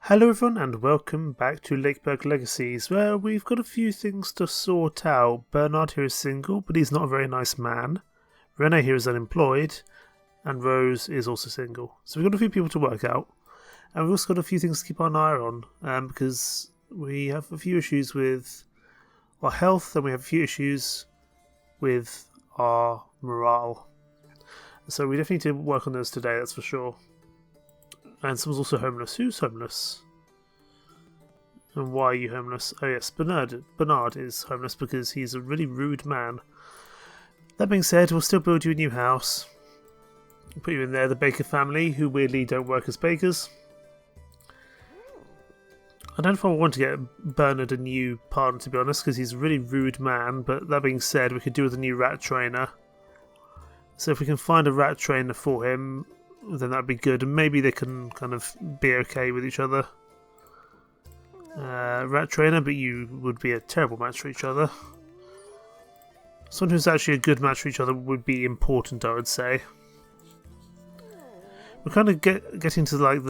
Hello everyone and welcome back to Lakeburg Legacies, where we've got a few things to sort out. Bernard here is single, but he's not a very nice man. Rene here is unemployed, and Rose is also single. So we've got a few people to work out, and we've also got a few things to keep our eye on, because we have a few issues with our health, and we have a few issues with our morale. So we definitely need to work on those today, that's for sure. And someone's also homeless. Who's homeless? And why are you homeless? Oh yes, Bernard is homeless because he's a really rude man. That being said, we'll still build you a new house. We'll put you in there, the Baker family, who weirdly don't work as bakers. I don't know if I want to get Bernard a new partner, to be honest, because he's a really rude man, but that being said, we could do with a new rat trainer. So if we can find a rat trainer for him, then that'd be good, and maybe they can kind of be okay with each other. Rat trainer, but you would be a terrible match for each other. Someone who's actually a good match for each other would be important, I would say. We're kind of getting to like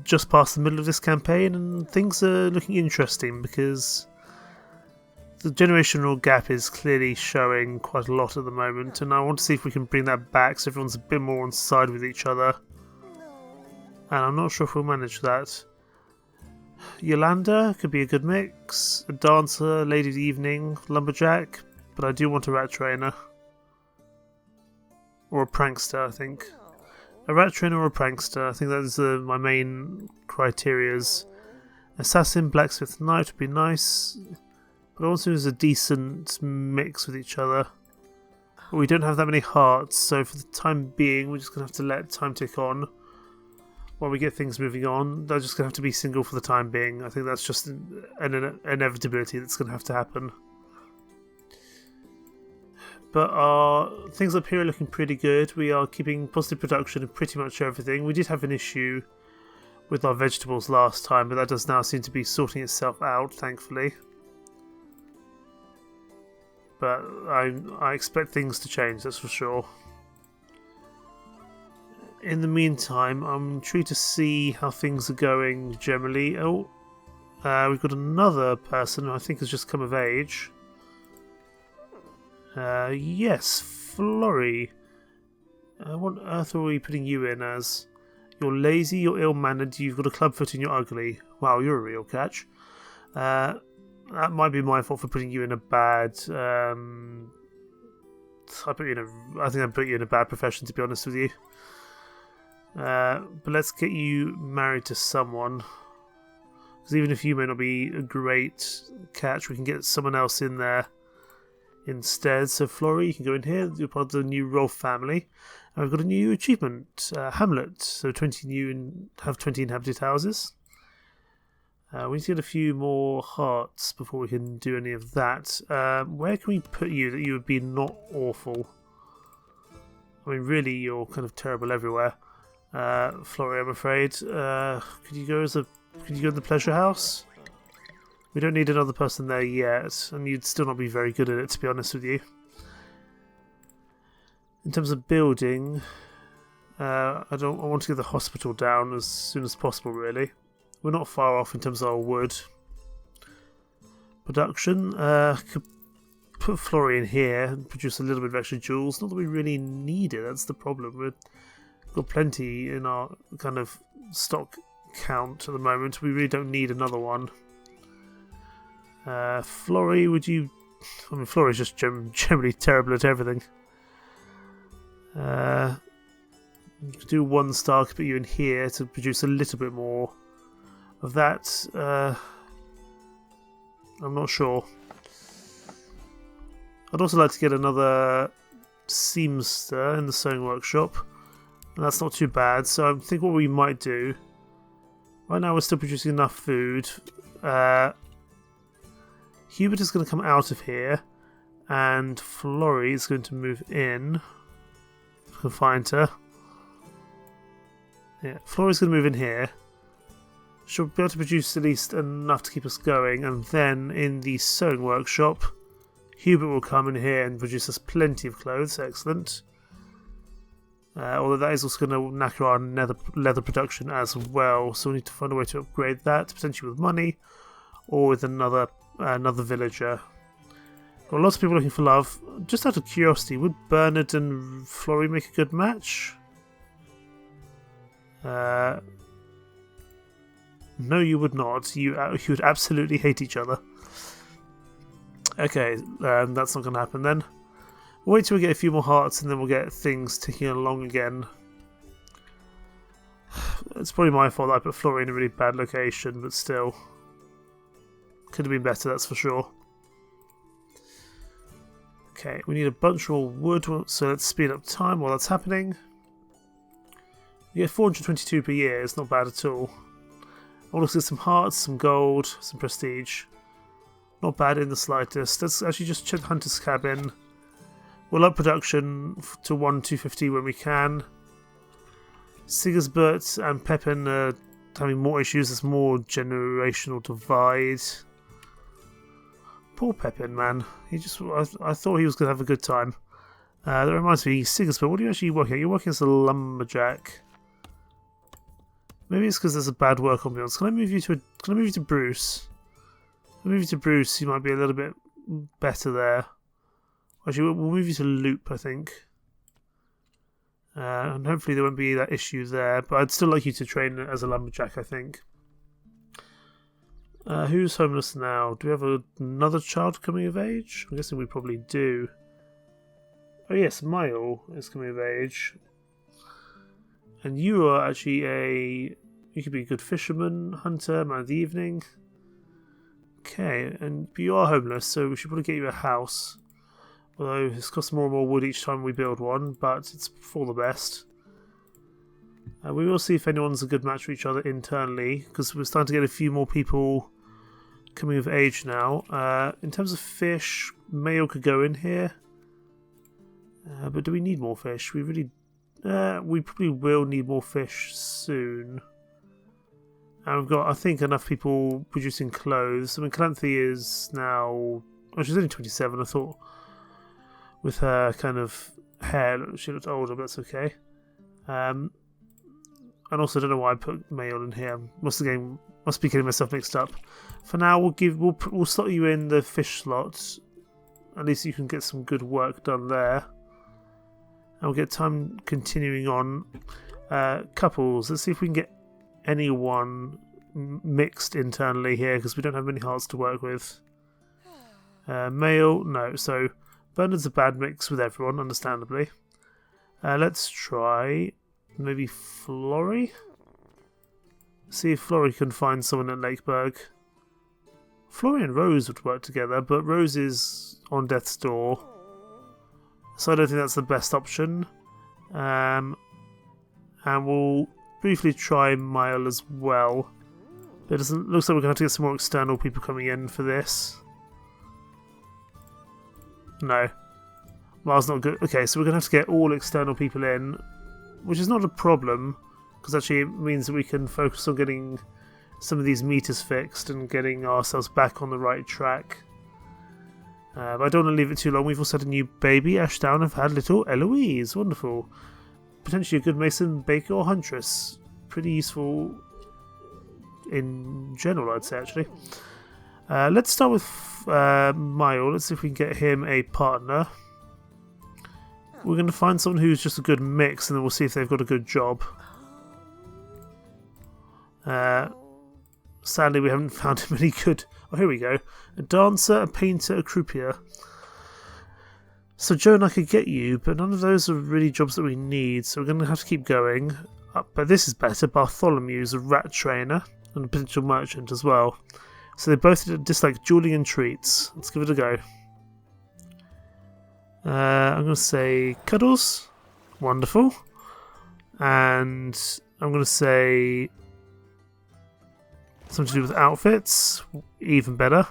just past the middle of this campaign, and things are looking interesting because the generational gap is clearly showing quite a lot at the moment, and I want to see if we can bring that back so everyone's a bit more on side with each other. And I'm not sure if we'll manage that. Yolanda could be a good mix. A dancer, lady of the evening, lumberjack, but I do want a rat trainer. Or a prankster, I think. A rat trainer or a prankster, I think that is my main criterias. Assassin, blacksmith, knight would be nice. But also is a decent mix with each other. But we don't have that many hearts, so for the time being, we're just going to have to let time tick on while we get things moving on. They're just going to have to be single for the time being. I think that's just an inevitability that's going to have to happen. But our things up here are looking pretty good. We are keeping positive production in pretty much everything. We did have an issue with our vegetables last time, but that does now seem to be sorting itself out, thankfully. But I expect things to change, that's for sure. In the meantime, I'm intrigued to see how things are going generally. Oh, we've got another person who I think has just come of age. Yes, Florrie. What on earth are we putting you in as? You're lazy, you're ill-mannered, you've got a clubfoot and you're ugly. Wow, you're a real catch. That might be my fault for putting you in a bad. I think I put you in a bad profession, to be honest with you. But let's get you married to someone, because even if you may not be a great catch, we can get someone else in there instead. So Florrie, you can go in here. You're part of the new Rolf family, and we've got a new achievement, Hamlet. So 20 new and have 20 inhabited houses. We need to get a few more hearts before we can do any of that. Where can we put you that you would be not awful? I mean, really, you're kind of terrible everywhere. Florrie, I'm afraid. Could you go in the pleasure house? We don't need another person there yet, and you'd still not be very good at it, to be honest with you. In terms of building, I want to get the hospital down as soon as possible, really. We're not far off in terms of our wood production. Could put Florrie in here and produce a little bit of extra jewels. Not that we really need it, that's the problem. We've got plenty in our kind of stock count at the moment. We really don't need another one. Florrie, would you... I mean, Florrie's just generally terrible at everything. You could do 1 star, could put you in here to produce a little bit more of that. I'm not sure. I'd also like to get another seamster in the sewing workshop, and that's not too bad. So I think what we might do right now, we're still producing enough food. Hubert is going to come out of here, and Florrie is going to move in. If I can find her. Yeah, Florrie's going to move in here. She'll be able to produce at least enough to keep us going, and then in the sewing workshop, Hubert will come in here and produce us plenty of clothes. Excellent. Although that is also going to knacker our leather production as well, so we need to find a way to upgrade that, potentially with money or with another villager. Got lots of people looking for love. Just out of curiosity, would Bernard and Florrie make a good match? No, you would not. You would absolutely hate each other. Okay, that's not going to happen then. We'll wait till we get a few more hearts and then we'll get things ticking along again. It's probably my fault that I put Florrie in a really bad location, but still. Could have been better, that's for sure. Okay, we need a bunch more wood, so let's speed up time while that's happening. We get 422 per year, it's not bad at all. I'll also get some hearts, some gold, some prestige. Not bad in the slightest. Let's actually just check Hunter's Cabin. We'll up production to 250 when we can. Sigisbert and Pepin are having more issues. There's more generational divide. Poor Pepin, man. I thought he was going to have a good time. That reminds me, Sigisbert, what are you actually working at? You're working as a lumberjack. Maybe it's because there's a bad work ambiance. Can I move you to Bruce? If I move you to Bruce, you might be a little bit better there. Actually, we'll move you to Loop, I think. And hopefully there won't be that issue there. But I'd still like you to train as a lumberjack, I think. Who's homeless now? Do we have another child coming of age? I'm guessing we probably do. Oh yes, Mile is coming of age. And you are actually you could be a good fisherman, hunter, man of the evening. Okay, but you are homeless, so we should probably get you a house. Although this costs more and more wood each time we build one, but it's for the best. We will see if anyone's a good match for each other internally, because we're starting to get a few more people coming of age now. In terms of fish, male could go in here. But do we need more fish? We probably will need more fish soon. And we've got, I think, enough people producing clothes. I mean, Calanthe is now... Oh, she's only 27, I thought. With her kind of hair, she looked older, but that's okay. And also, I don't know why I put male in here. Must be getting myself mixed up. For now, we'll slot you in the fish slot. At least you can get some good work done there. And we'll get time continuing on. Couples. Let's see if we can get anyone mixed internally here, because we don't have many hearts to work with. Male, no. So Bernard's a bad mix with everyone, understandably. Let's try maybe Florrie. See if Florrie can find someone at Lakeburg. Florrie and Rose would work together, but Rose is on death's door, so I don't think that's the best option. And we'll briefly try Mile as well. But looks like we're going to have to get some more external people coming in for this. No. Mile's not good. Okay, so we're going to have to get all external people in, which is not a problem, because actually it means that we can focus on getting some of these meters fixed and getting ourselves back on the right track. But I don't want to leave it too long. We've also had a new baby. Ashdown have had little Eloise. Wonderful. Potentially a good mason, baker, or huntress. Pretty useful in general, I'd say, actually. Let's start with Mile. Let's see if we can get him a partner. We're going to find someone who's just a good mix, and then we'll see if they've got a good job. Sadly, we haven't found him any good... Oh, here we go. A dancer, a painter, a croupier. So, Joan, I could get you, but none of those are really jobs that we need, so we're going to have to keep going. But this is better. Bartholomew's a rat trainer and a potential merchant as well. So they both dislike dueling and treats. Let's give it a go. I'm going to say Cuddles. Wonderful. And I'm going to say something to do with outfits. Even better.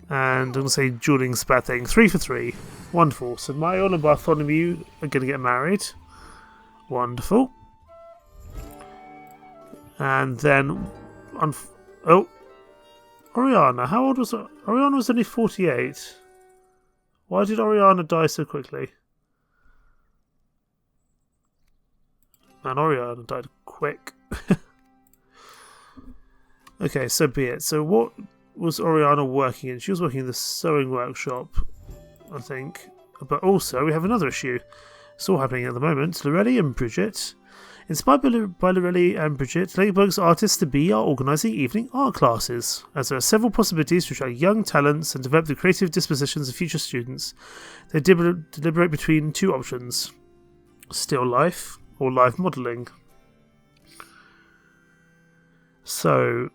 And I'm going to say dueling's a bad thing. 3 for 3. Wonderful. So Mile and Bartholomew are going to get married. Wonderful. And then... Oriana. How old was... Oriana was only 48. Why did Oriana die so quickly? And Oriana died quick. Okay, so be it. So what was Oriana working in? She was working in the sewing workshop, I think. But also, we have another issue. It's all happening at the moment. Lorelli and Bridget. Inspired by Lorelli and Bridget, Lakeburg's Artists to Be are organising evening art classes, as there are several possibilities to attract young talents and develop the creative dispositions of future students. They deliberate between two options: still life or live modelling. So,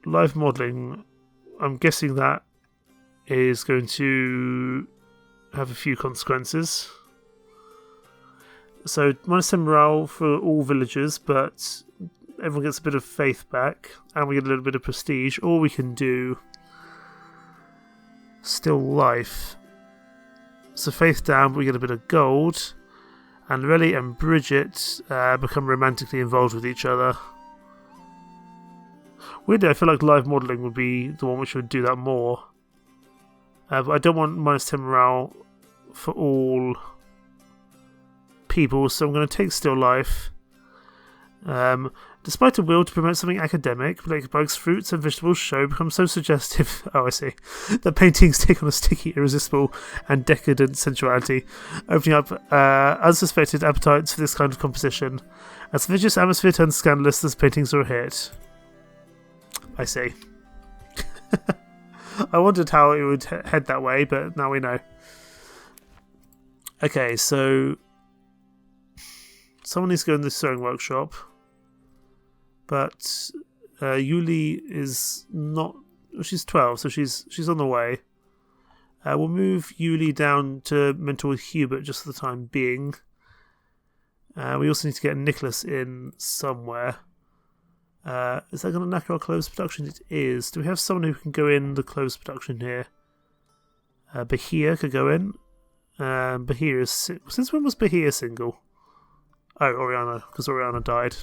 live modelling, I'm guessing that is going to have a few consequences. So, -10 morale for all villagers, but everyone gets a bit of faith back, and we get a little bit of prestige. Or we can do still life. So, faith down, but we get a bit of gold. And Lorelli and Bridget become romantically involved with each other. Weirdly, I feel like live modelling would be the one which would do that more. But I don't want -10 morale for all people, so I'm going to take still life. Despite a will to promote something academic, Lakeburg's fruits and vegetables show become so suggestive. Oh, I see. That paintings take on a sticky, irresistible, and decadent sensuality, opening up unsuspected appetites for this kind of composition. As the vicious atmosphere turns scandalous, these paintings are a hit. I see. I wondered how it would head that way, but now we know. Okay, so someone needs to go in the sewing workshop, but Yuli is not. She's 12, so she's on the way. We'll move Yuli down to mentor with Hubert just for the time being. We also need to get Nicholas in somewhere. Is that going to knacker our clothes production? It is. Do we have someone who can go in the clothes production here? Bahir could go in. Bahir is... Since when was Bahir single? Oh, Oriana, because Oriana died.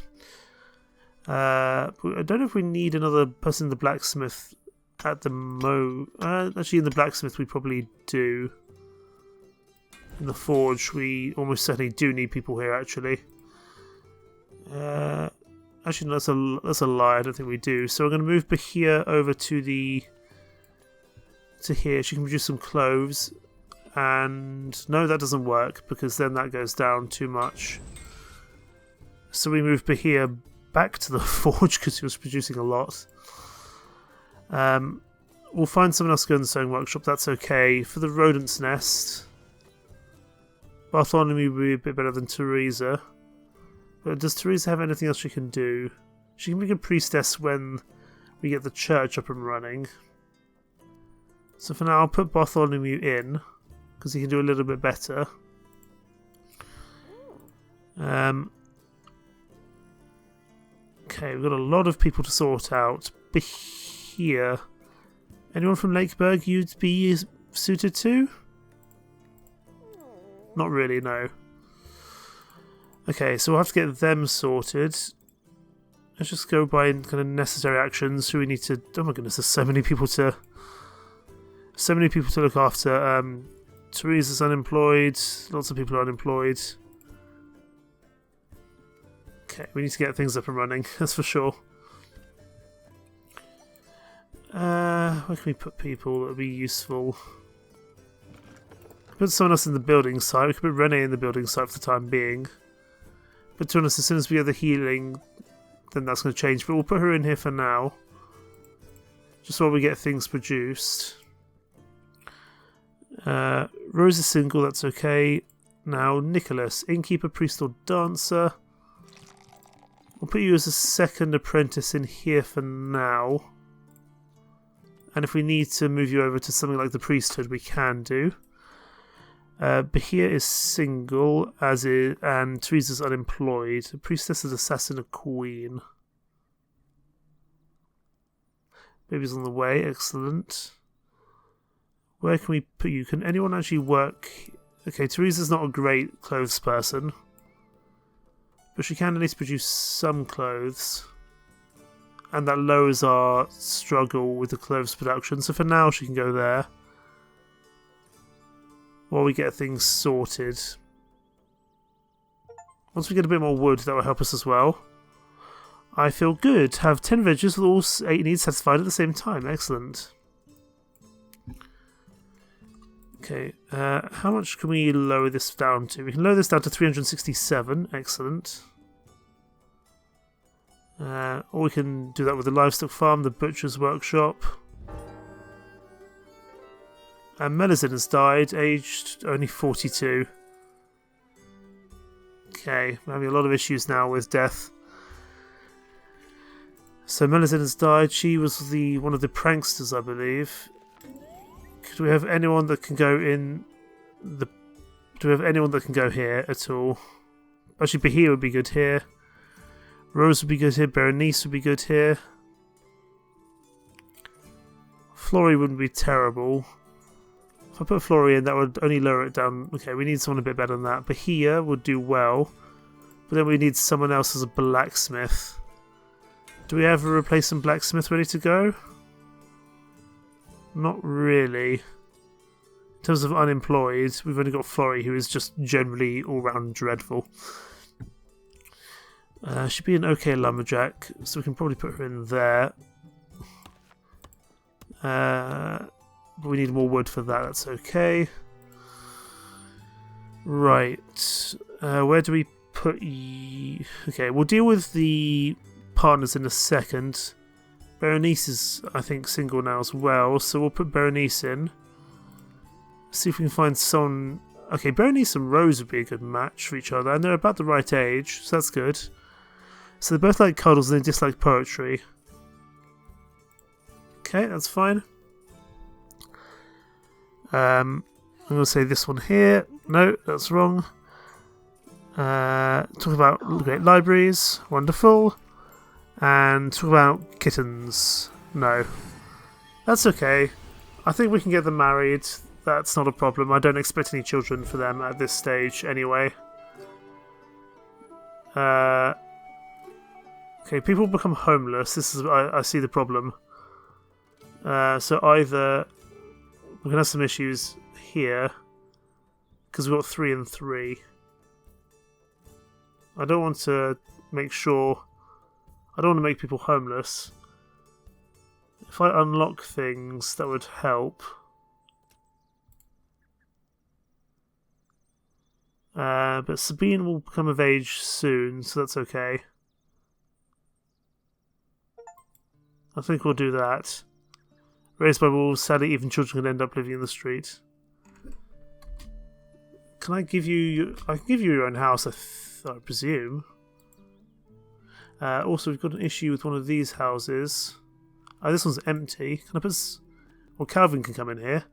I don't know if we need another person in the blacksmith at the actually, in the blacksmith we probably do. In the forge, we almost certainly do need people here, actually. Actually, no, that's a lie. I don't think we do. So we're going to move Bahir over to here. She can produce some clothes. And no, that doesn't work because then that goes down too much. So we move Bahir back to the forge because he was producing a lot. We'll find someone else to go in the sewing workshop. That's okay. For the rodent's nest, Bartholomew would be a bit better than Teresa. But does Teresa have anything else she can do? She can be a priestess when we get the church up and running. So for now, I'll put Bartholomew in because he can do a little bit better. Okay, we've got a lot of people to sort out. Here, anyone from Lakeburg you'd be suited to? Not really, no. Okay, so we'll have to get them sorted. Let's just go by kind of necessary actions. So we need to... Oh my goodness, there's so many people to look after. Teresa's unemployed. Lots of people are unemployed. Okay, we need to get things up and running, that's for sure. Where can we put people that would be useful? Put someone else in the building site. We could put Renee in the building site for the time being. But to be honest, as soon as we get the healing, then that's going to change. But we'll put her in here for now. Just while we get things produced. Rose is single, that's okay. Now, Nicholas, innkeeper, priest or dancer. We'll put you as a second apprentice in here for now. And if we need to move you over to something like the priesthood, we can do. Bahir is single, and Teresa's unemployed. A priestess, an assassin, a queen. Baby's on the way, excellent. Where can we put you? Can anyone actually work? Okay, Teresa's not a great clothes person. But she can at least produce some clothes. And that lowers our struggle with the clothes production. So for now, she can go there. While we get things sorted. Once we get a bit more wood, that will help us as well. I feel good. Have 10 villagers with all 8 needs satisfied at the same time. Excellent. Okay, how much can we lower this down to? We can lower this down to 367. Excellent. Or we can do that with the livestock farm, the butcher's workshop. And Melizin has died, aged only 42. Okay, we're having a lot of issues now with death. So Melizin has died. She was one of the pranksters, I believe. Do we have anyone that can go in the... Do we have anyone that can go here at all? Actually, Bahia would be good here. Rose would be good here. Berenice would be good here. Flory wouldn't be terrible. If I put Flory in, that would only lower it down. Okay, we need someone a bit better than that. Bahia would do well. But then we need someone else as a blacksmith. Do we have a replacement blacksmith ready to go? Not really. In terms of unemployed, we've only got Flory, who is just generally all-round dreadful. She'd be an okay lumberjack, so we can probably put her in there. But we need more wood for that, that's okay. Right. Where do we put you? Okay, we'll deal with the partners in a second. Berenice is, I think, single now as well, so we'll put Berenice in. See if we can find someone... Okay, Berenice and Rose would be a good match for each other, and they're about the right age, so that's good. So they both like cuddles and they dislike poetry. Okay, that's fine. I'm going to say this one here. No, that's wrong. Talk about great libraries. Wonderful. And talk about kittens. No. That's okay. I think we can get them married. That's not a problem. I don't expect any children for them at this stage anyway. Okay, people become homeless. This is I see the problem. So either we're gonna have some issues here because we've got 3 and 3. I don't want to make sure. I don't want to make people homeless. If I unlock things, that would help. But Sabine will become of age soon, so that's okay. I think we'll do that. Raised by wolves, sadly even children can end up living in the street. Can I give you... I can give you your own house, I presume. Also, we've got an issue with one of these houses. Oh, this one's empty. Can I put... Well, Calvin can come in here.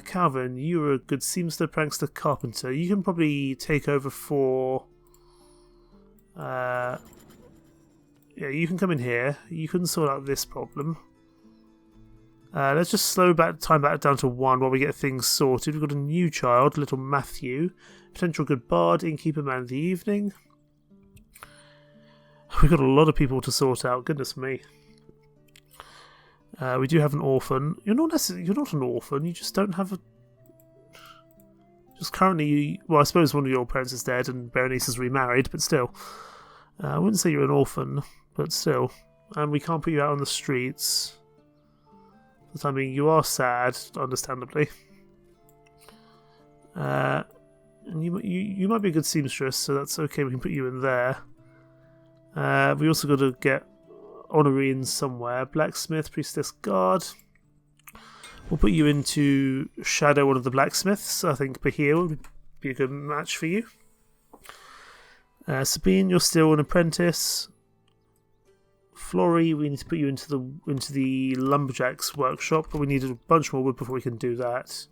Calvin, you're a good seamster, prankster, carpenter. You can probably take over for... yeah, you can come in here. You can sort out this problem. Let's just slow time back down to 1 while we get things sorted. We've got a new child, little Matthew. Potential good bard, innkeeper, man of the evening. We've got a lot of people to sort out. Goodness me. We do have an orphan. You're not an orphan. You just don't have a... Just currently... Well, I suppose one of your parents is dead and Berenice is remarried, but still. I wouldn't say you're an orphan, but still. And we can't put you out on the streets. I mean, you are sad, understandably. And you might be a good seamstress, so that's okay. We can put you in there. We also got to get honorine somewhere. Blacksmith, priestess, guard. We'll put you into shadow one of the blacksmiths. I think Bahia would be a good match for you. Sabine, you're still an apprentice. Flory, we need to put you into the lumberjack's workshop, but we need a bunch more wood before we can do that.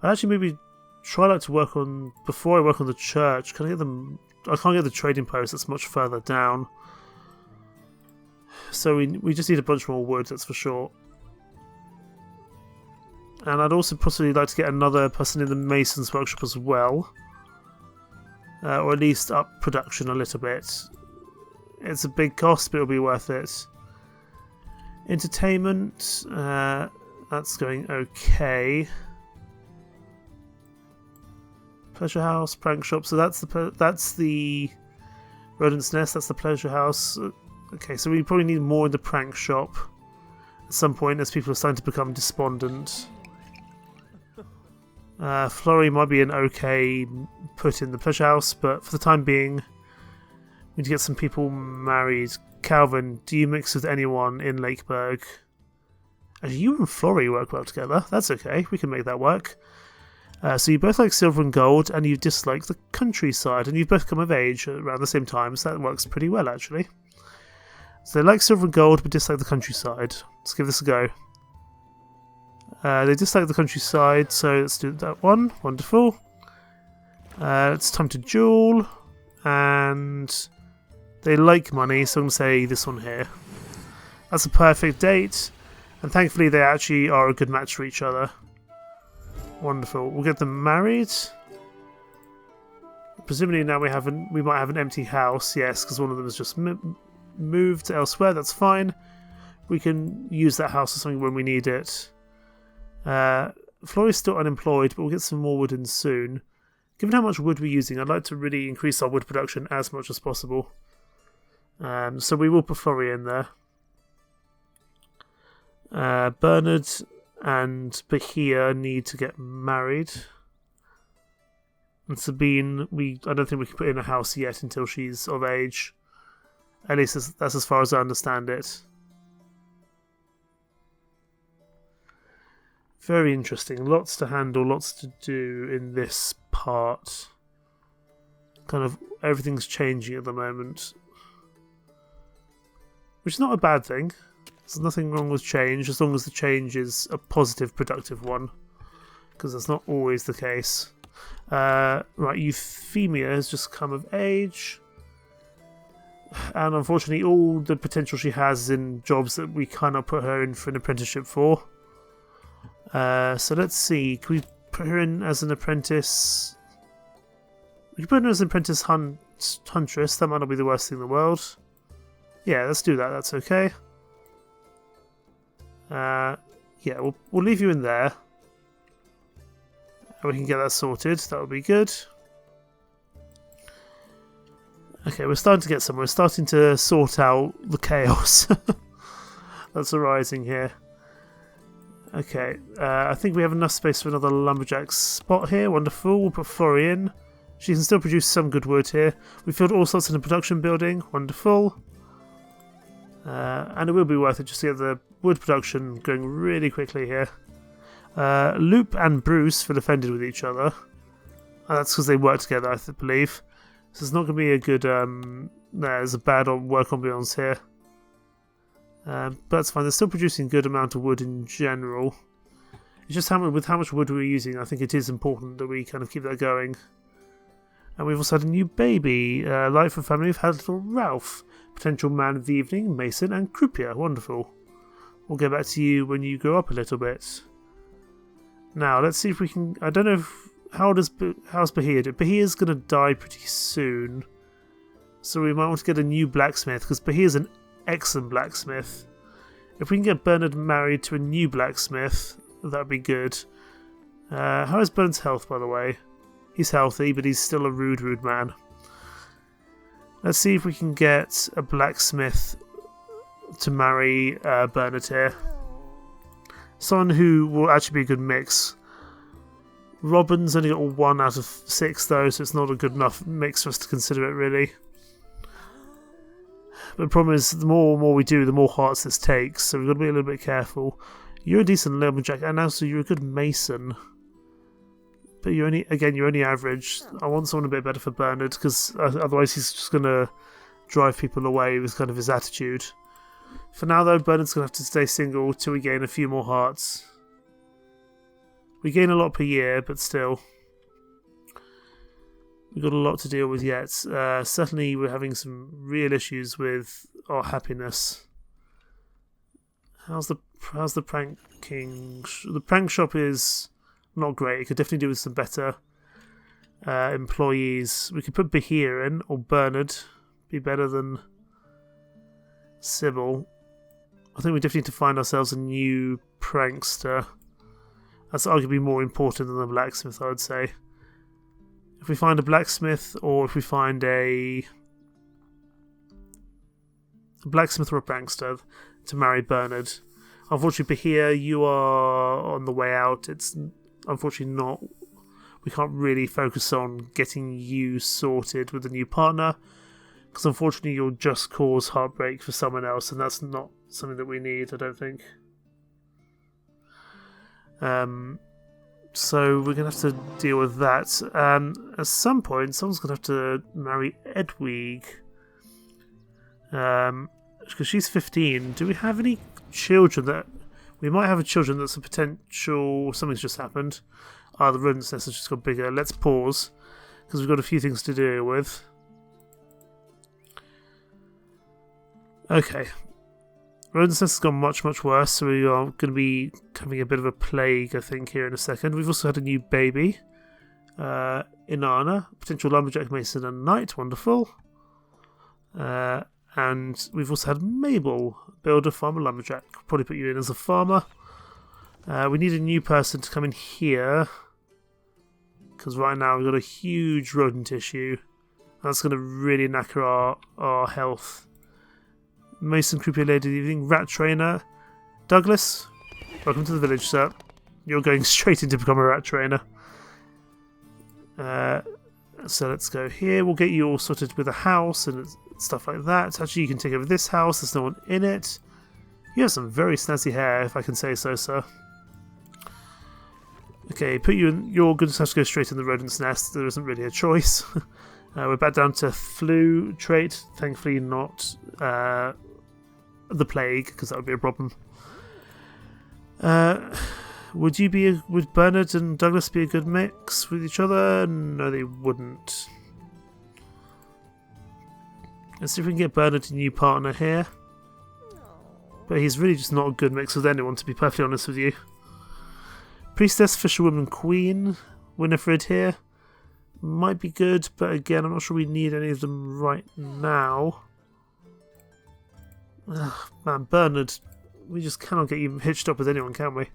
I'd actually maybe try to work on before I work on the church. Can I get them? I can't get the trading post. That's much further down. So we just need a bunch more wood. That's for sure. And I'd also possibly like to get another person in the mason's workshop as well, or at least up production a little bit. It's a big cost, but it'll be worth it. Entertainment, that's going okay. Pleasure house, prank shop. So that's the rodent's nest. That's the pleasure house. Okay, so we probably need more in the prank shop at some point as people are starting to become despondent. Florrie might be an okay put in the pleasure house, but for the time being, we need to get some people married. Calvin, do you mix with anyone in Lakeburg? Actually, you and Florrie work well together. That's okay. We can make that work. So you both like silver and gold, and you dislike the countryside, and you've both come of age around the same time, so that works pretty well, actually. So they like silver and gold, but dislike the countryside. Let's give this a go. They dislike the countryside, so let's do that one. Wonderful. It's time to duel, and they like money, so I'm going to say this one here. That's a perfect date, and thankfully they actually are a good match for each other. Wonderful. We'll get them married. Presumably now we might have an empty house, yes, because one of them has just moved elsewhere. That's fine. We can use that house for something when we need it. Florrie's still unemployed, but we'll get some more wood in soon. Given how much wood we're using, I'd like to really increase our wood production as much as possible. So we will put Florrie in there. Bernard and Bahia need to get married. And Sabine, I don't think we can put in a house yet until she's of age. At least that's as far as I understand it. Very interesting. Lots to handle, lots to do in this part. Kind of everything's changing at the moment. Which is not a bad thing. There's nothing wrong with change, as long as the change is a positive, productive one. Because that's not always the case. Right, Euphemia has just come of age. And unfortunately, all the potential she has is in jobs that we cannot put her in for an apprenticeship for. So let's see. Can we put her in as an apprentice? We can put her as an apprentice huntress. That might not be the worst thing in the world. Yeah, let's do that. That's okay. Yeah, we'll leave you in there. And we can get that sorted. That would be good. Okay, we're starting to get somewhere. We're starting to sort out the chaos that's arising here. Okay, I think we have enough space for another lumberjack spot here. Wonderful. We'll put Florrie in. She can still produce some good wood here. We filled all sorts in the production building. Wonderful. And it will be worth it just to get the wood production going really quickly here. Loop and Bruce feel offended with each other. That's because they work together, I believe. So it's not going to be a good... there's a bad work ambiance here. But that's fine. They're still producing a good amount of wood in general. It's just with how much wood we're using, I think it is important that we kind of keep that going. And we've also had a new baby. Life of family, we've had little Ralph. Potential man of the evening, Mason and Croupier. Wonderful. We'll get back to you when you grow up a little bit. Now, let's see if we can... I don't know if... How's Bahia do? Bahia's going to die pretty soon. So we might want to get a new blacksmith, because Bahia's an excellent blacksmith. If we can get Bernard married to a new blacksmith, that'd be good. How is Bernard's health, by the way? He's healthy, but he's still a rude man. Let's see if we can get a blacksmith to marry Bernard here. Someone who will actually be a good mix. Robin's only got 1 out of 6 though, so it's not a good enough mix for us to consider it really. But the problem is, the more we do, the more hearts this takes, so we've got to be a little bit careful. You're a decent lumberjack, and also you're a good mason. But you're only average. I want someone a bit better for Bernard, because otherwise he's just going to drive people away with kind of his attitude. For now though, Bernard's going to have to stay single till we gain a few more hearts. We gain a lot per year, but still. We've got a lot to deal with yet. Certainly we're having some real issues with our happiness. How's the pranking? The prank shop is not great. It could definitely do with some better employees. We could put Bahia in, or Bernard. Be better than Sybil. I think we definitely need to find ourselves a new prankster. That's arguably more important than the blacksmith, I would say. If we find a blacksmith, or if we find a blacksmith or a prankster to marry Bernard. Unfortunately, Bahia, you are on the way out. It's unfortunately not. We can't really focus on getting you sorted with a new partner, because unfortunately you'll just cause heartbreak for someone else, and that's not something that we need, I don't think. So we're going to have to deal with that. At some point, someone's going to have to marry Edwig. Because she's 15. Do we have any children that... We might have a children that's a potential... Something's just happened. The rodent's nest has just got bigger. Let's pause, because we've got a few things to deal with. Okay. Rodent's nest has gone much, much worse, so we are going to be having a bit of a plague, I think, here in a second. We've also had a new baby. Inanna, potential lumberjack mason and knight. Wonderful. And we've also had Mabel, builder, farmer, lumberjack. Probably put you in as a farmer. We need a new person to come in here, because right now we've got a huge rodent issue. That's going to really knacker our health. Mason, croupier, lady, evening, rat trainer. Douglas, welcome to the village, sir. You're going straight in to become a rat trainer. So let's go here. We'll get you all sorted with a house and stuff like that. Actually, you can take over this house. There's no one in it. You have some very snazzy hair, if I can say so, sir. Okay, put you in. You're going to have to go straight in the rodent's nest. There isn't really a choice. We're back down to flu trait. Thankfully, not the plague, because that would be a problem. Would Bernard and Douglas be a good mix with each other? No, they wouldn't. Let's see if we can get Bernard a new partner here. But he's really just not a good mix with anyone, to be perfectly honest with you. Priestess, Fisherwoman, Queen, Winifred here. Might be good, but again, I'm not sure we need any of them right now. Man, Bernard, we just cannot get you hitched up with anyone, can we?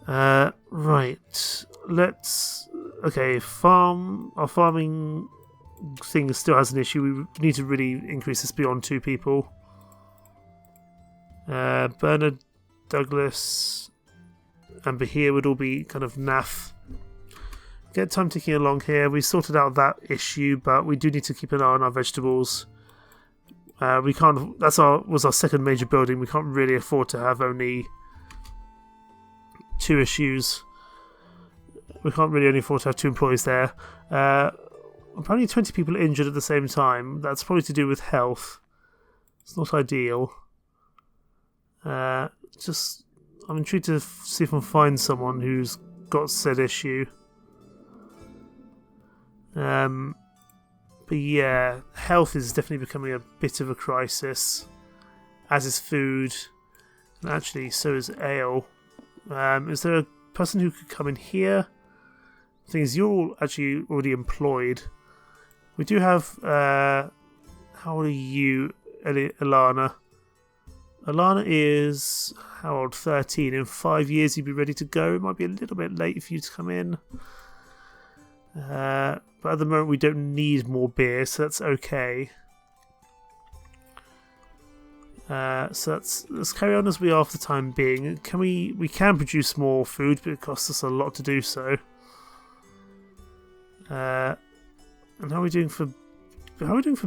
Right, let's... Okay, our farming thing still has an issue. We need to really increase this beyond 2 people. Bernard, Douglas, and Bahia would all be kind of naff. Get time ticking along here. We sorted out that issue, but we do need to keep an eye on our vegetables. We can't. Was our second major building. We can't really afford to have only 2 issues. We can't really only afford to have 2 employees there. Apparently 20 people injured at the same time. That's probably to do with health. It's not ideal. I'm intrigued to see if I can find someone who's got said issue. But yeah, health is definitely becoming a bit of a crisis, as is food, and actually so is ale. Is there a person who could come in here? The thing is, you're all actually already employed. We do have, how old are you, Alana? Alana is, how old? 13. In 5 years you'd be ready to go. It might be a little bit late for you to come in. But at the moment we don't need more beer, so that's okay. So let's carry on as we are for the time being. We can produce more food, but it costs us a lot to do so. And how are we doing for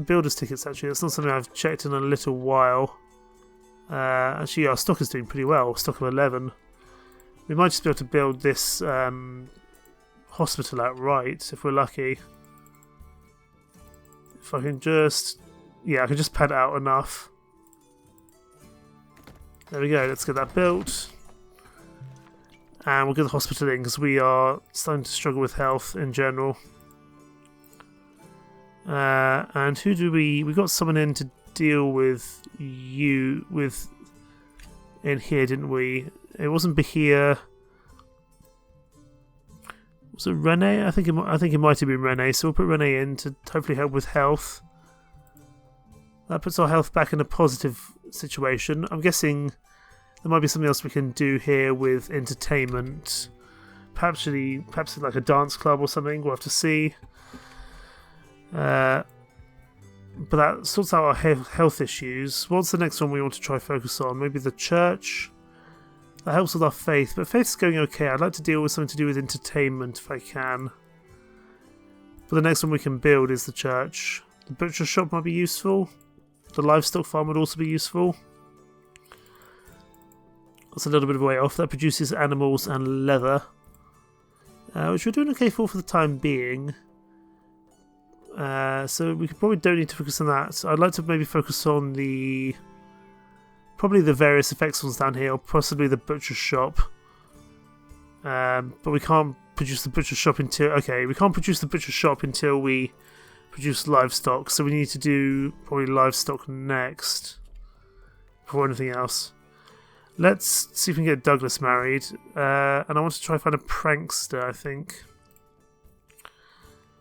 builders tickets? Actually, that's not something I've checked in a little while. Actually, our stock is doing pretty well. Stock of 11. We might just be able to build this hospital outright if we're lucky. If I can just... Yeah, I can just pad it out enough. There we go, let's get that built. And we'll get the hospital in because we are starting to struggle with health in general. And who do we got someone in to deal with in here, didn't we? It wasn't Bahia. Was it Renee? I think it might have been Renee. So we'll put Renee in to hopefully help with health. That puts our health back in a positive situation. I'm guessing there might be something else we can do here with entertainment, perhaps like a dance club or something. We'll have to see. But that sorts out our health issues. What's the next one we want to try focus on? Maybe the church. That helps with our faith, but faith's going okay. I'd like to deal with something to do with entertainment if I can. But the next one we can build is the church. The butcher shop might be useful. The livestock farm would also be useful. That's a little bit of a way off. That produces animals and leather, which we're doing okay for the time being. So we probably don't need to focus on that. I'd like to maybe focus on probably the various effects ones down here, or possibly the butcher shop. But we can't produce the butcher shop until we produce livestock. So we need to do probably livestock next before anything else. Let's see if we can get Douglas married. And I want to try and find a prankster, I think.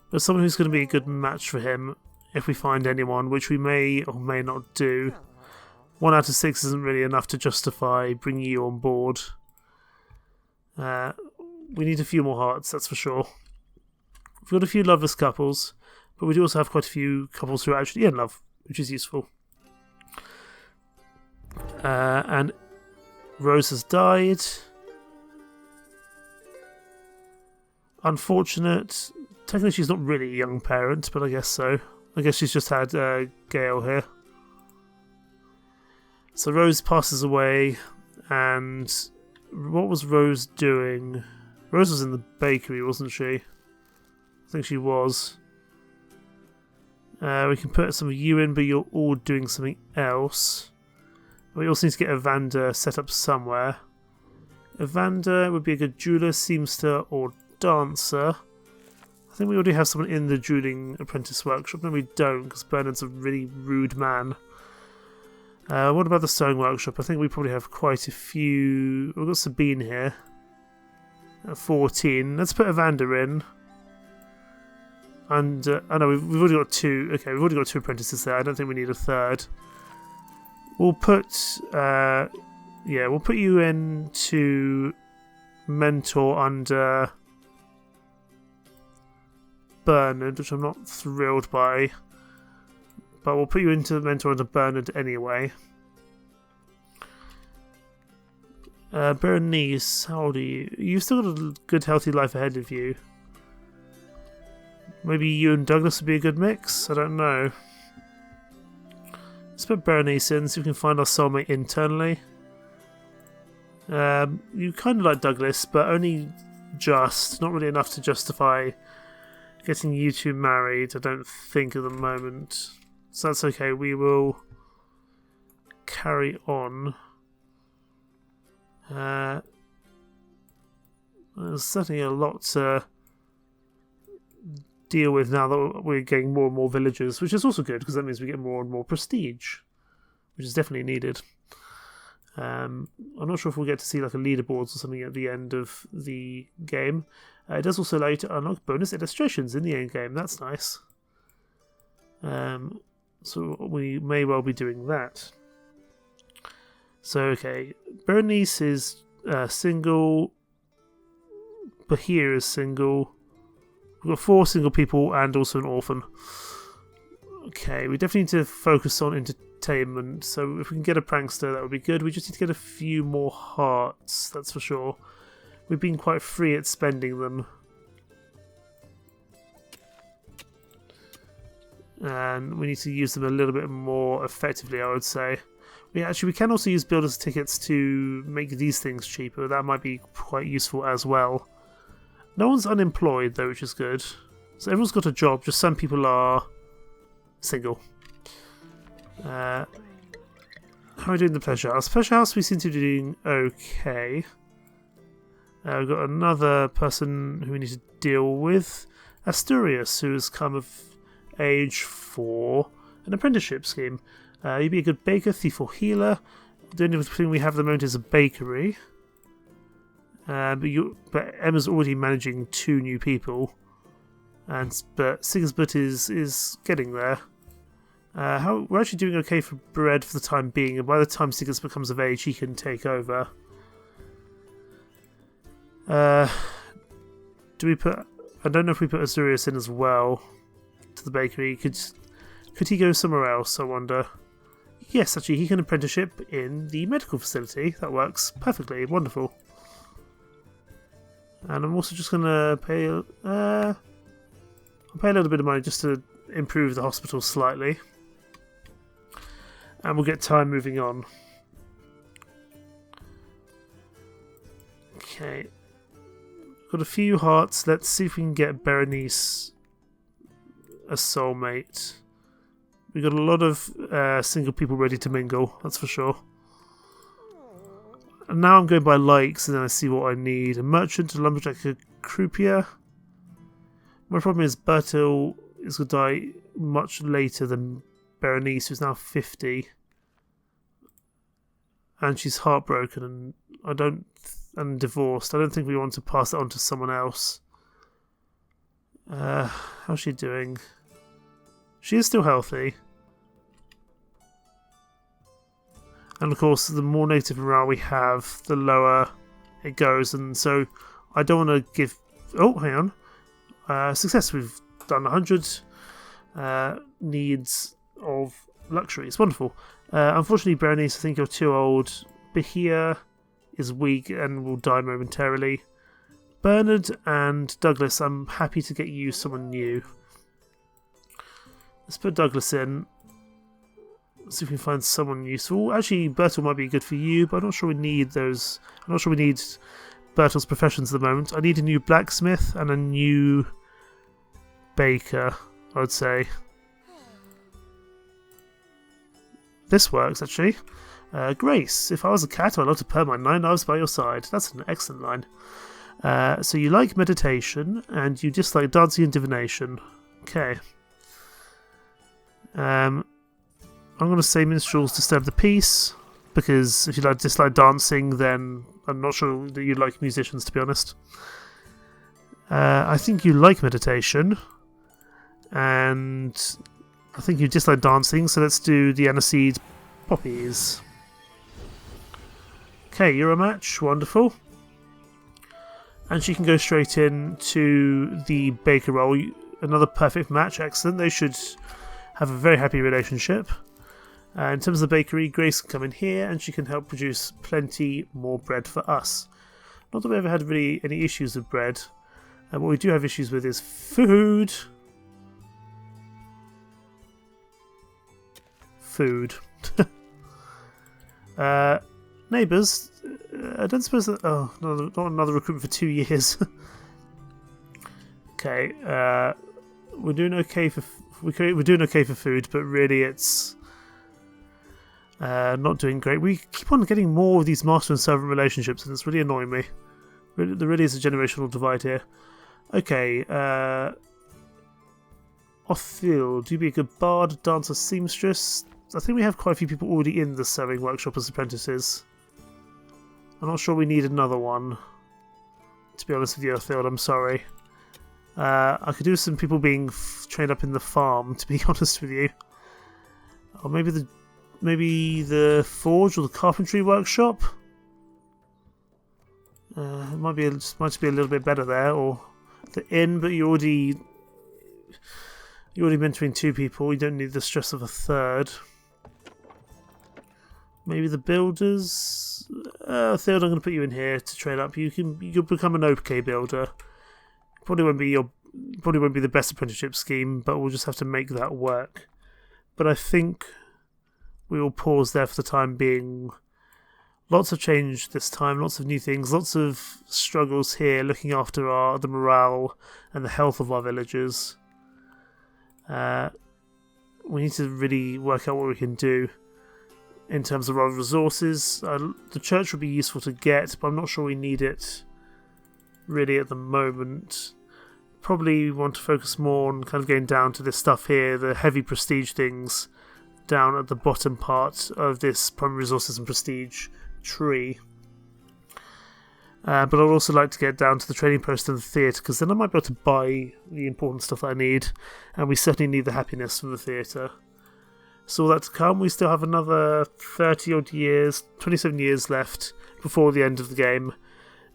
But someone who's going to be a good match for him if we find anyone, which we may or may not do. 1 out of 6 isn't really enough to justify bringing you on board. We need a few more hearts, that's for sure. We've got a few loveless couples, but we do also have quite a few couples who are actually in love, which is useful. And Rose has died. Unfortunate. Technically she's not really a young parent, but I guess so. I guess she's just had Gale here. So Rose passes away, and what was Rose doing? Rose was in the bakery, wasn't she? I think she was. We can put some of you in, but you're all doing something else. We also need to get Evander set up somewhere. Evander would be a good jeweler, seamster, or dancer. I think we already have someone in the dueling apprentice workshop. No, we don't, because Bernard's a really rude man. What about the sewing workshop? I think we probably have quite a few. We've got Sabine here at 14. Let's put Evander in. And oh no, we've already got 2. Okay, we've already got 2 apprentices there. I don't think we need a third. We'll put we'll put you in to mentor under Bernard, which I'm not thrilled by. But we'll put you into the mentor under Bernard anyway. Bernice, how old are you? You've still got a good healthy life ahead of you. Maybe you and Douglas would be a good mix? I don't know. Let's put Bernice in so we can find our soulmate internally. You kind of like Douglas, but only just. Not really enough to justify getting you two married, I don't think, at the moment. So that's okay, we will carry on. There's certainly a lot to deal with now that we're getting more and more villagers, which is also good because that means we get more and more prestige, which is definitely needed. I'm not sure if we'll get to see like a leaderboards or something at the end of the game. It does also allow you to unlock bonus illustrations in the end game. That's nice. So we may well be doing that. So okay, Bernice is single. Bahir is single. We've got 4 single people and also an orphan. Okay, we definitely need to focus on entertainment. So if we can get a prankster, that would be good. We just need to get a few more hearts, that's for sure. We've been quite free at spending them. And we need to use them a little bit more effectively, I would say. We can also use builders' tickets to make these things cheaper. That might be quite useful as well. No one's unemployed though, which is good. So everyone's got a job, just some people are single. How are we doing the pleasure house? Pleasure house we seem to be doing okay. We've got another person who we need to deal with. Asturias, who has come of age for an apprenticeship scheme. You'd be a good baker, thief or healer. The only thing we have at the moment is a bakery. But Emma's already managing 2 new people. But Sigisbert is getting there. We're actually doing okay for bread for the time being, and by the time Sigisbert comes of age, he can take over. do we put... I don't know if we put Azurius in as well to the bakery. Could he go somewhere else, I wonder? Yes, actually, he can apprenticeship in the medical facility. That works perfectly. Wonderful. And I'm also just going to pay... I'll pay a little bit of money just to improve the hospital slightly. And we'll get time moving on. Okay. Got a few hearts. Let's see if we can get Berenice a soulmate. We've got a lot of single people ready to mingle, that's for sure. And now I'm going by likes and then I see what I need. A merchant, a lumberjack, a croupier. My problem is Bertil is going to die much later than Berenice, who's now 50. And she's heartbroken and divorced. I don't think we want to pass that on to someone else. How's she doing? She is still healthy. And of course, the more negative morale we have, the lower it goes. And so I don't want to give... Oh, hang on. Success. We've done 100 needs of luxury. It's wonderful. Unfortunately, Berenice, I think you're too old. Bahia is weak and will die momentarily. Bernard and Douglas, I'm happy to get you someone new. Let's put Douglas in. Let's see if we can find someone useful. Actually, Bertil might be good for you, but I'm not sure we need those. I'm not sure we need Bertil's professions at the moment. I need a new blacksmith and a new baker, I would say. This works, actually. Grace, if I was a cat, I'd love to purr my 9 lives by your side. That's an excellent line. So you like meditation, and you dislike dancing and divination. Okay. I'm going to say minstrels disturb the peace, because if you dislike dancing, then I'm not sure that you like musicians, to be honest. I think you like meditation, and I think you dislike dancing, so let's do the aniseed poppies. Okay, you're a match, wonderful. And she can go straight in to the baker role. Another perfect match, excellent. They should have a very happy relationship. In terms of the bakery, Grace can come in here and she can help produce plenty more bread for us. Not that we ever had really any issues with bread. What we do have issues with is food. Food. Neighbours, I don't suppose that... Oh, not another recruitment for 2 years. Okay, we're doing okay for... We're doing okay for food, but really it's... not doing great. We keep on getting more of these master and servant relationships, and it's really annoying me. There really is a generational divide here. Okay, Huithril, do you be a good bard, dancer, seamstress? I think we have quite a few people already in the sewing workshop as apprentices. I'm not sure we need another one, to be honest with you, Huithril, I'm sorry. I could do some people being trained up in the farm, to be honest with you. Or maybe the forge or the carpentry workshop. It might be a little bit better there, or the inn. But you're already mentoring 2 people. You don't need the stress of a third. Maybe the builders. Third, I'm going to put you in here to train up. You can become an okay builder. Probably won't be the best apprenticeship scheme, but we'll just have to make that work. But I think we will pause there for the time being. Lots of change this time, lots of new things, lots of struggles here, looking after the morale and the health of our villagers. We need to really work out what we can do in terms of our resources. The church would be useful to get, but I'm not sure we need it really at the moment. Probably want to focus more on kind of getting down to this stuff here, the heavy prestige things down at the bottom part of this primary resources and prestige tree. But I'd also like to get down to the trading post and the theatre, because then I might be able to buy the important stuff that I need, and we certainly need the happiness from the theatre. So all that to come, we still have another 30 odd years, 27 years left before the end of the game.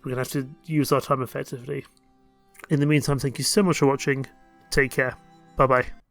We're going to have to use our time effectively. In the meantime, thank you so much for watching. Take care. Bye bye.